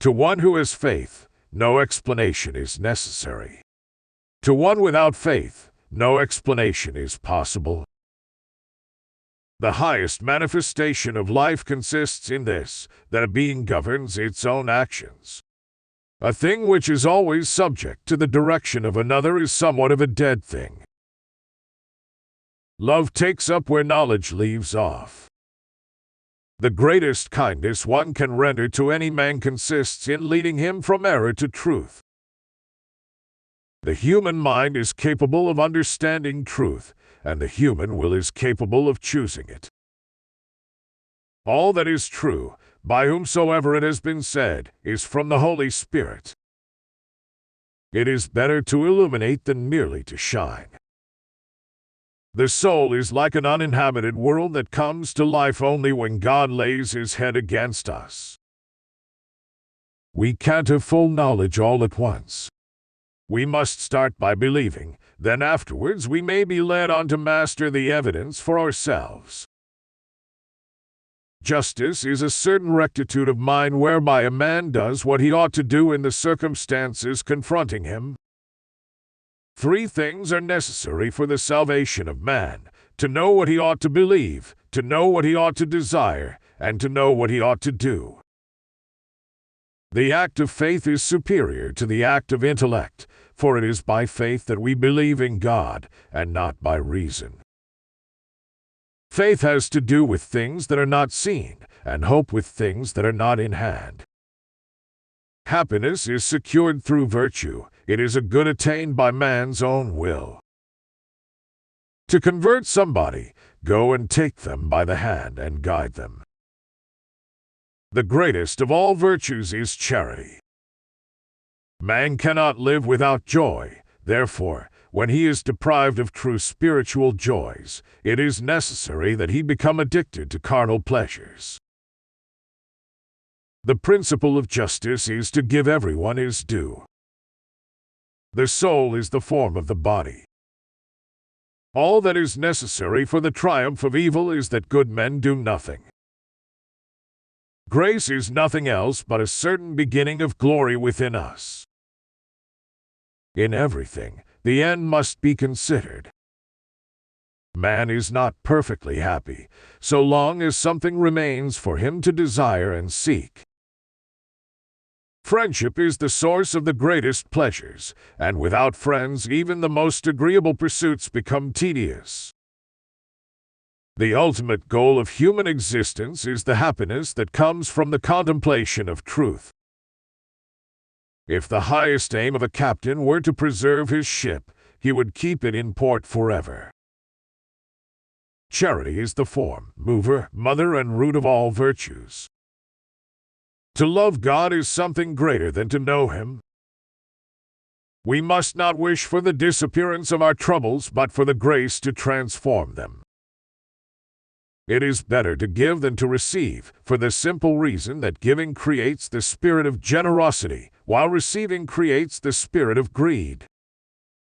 To one who has faith, no explanation is necessary. To one without faith, no explanation is possible. The highest manifestation of life consists in this, that a being governs its own actions. A thing which is always subject to the direction of another is somewhat of a dead thing. Love takes up where knowledge leaves off. The greatest kindness one can render to any man consists in leading him from error to truth. The human mind is capable of understanding truth, and the human will is capable of choosing it. All that is true, by whomsoever it has been said, is from the Holy Spirit. It is better to illuminate than merely to shine. The soul is like an uninhabited world that comes to life only when God lays his head against us. We can't have full knowledge all at once. We must start by believing, then afterwards we may be led on to master the evidence for ourselves. Justice is a certain rectitude of mind whereby a man does what he ought to do in the circumstances confronting him. 3 things are necessary for the salvation of man: to know what he ought to believe, to know what he ought to desire, and to know what he ought to do. The act of faith is superior to the act of intellect, for it is by faith that we believe in God, and not by reason. Faith has to do with things that are not seen, and hope with things that are not in hand. Happiness is secured through virtue. It is a good attained by man's own will. To convert somebody, go and take them by the hand and guide them. The greatest of all virtues is charity. Man cannot live without joy. Therefore, when he is deprived of true spiritual joys, it is necessary that he become addicted to carnal pleasures. The principle of justice is to give everyone his due. The soul is the form of the body. All that is necessary for the triumph of evil is that good men do nothing. Grace is nothing else but a certain beginning of glory within us. In everything, the end must be considered. Man is not perfectly happy, so long as something remains for him to desire and seek. Friendship is the source of the greatest pleasures, and without friends even the most agreeable pursuits become tedious. The ultimate goal of human existence is the happiness that comes from the contemplation of truth. If the highest aim of a captain were to preserve his ship, he would keep it in port forever. Charity is the form, mover, mother, and root of all virtues. To love God is something greater than to know Him. We must not wish for the disappearance of our troubles, but for the grace to transform them. It is better to give than to receive, for the simple reason that giving creates the spirit of generosity, while receiving creates the spirit of greed.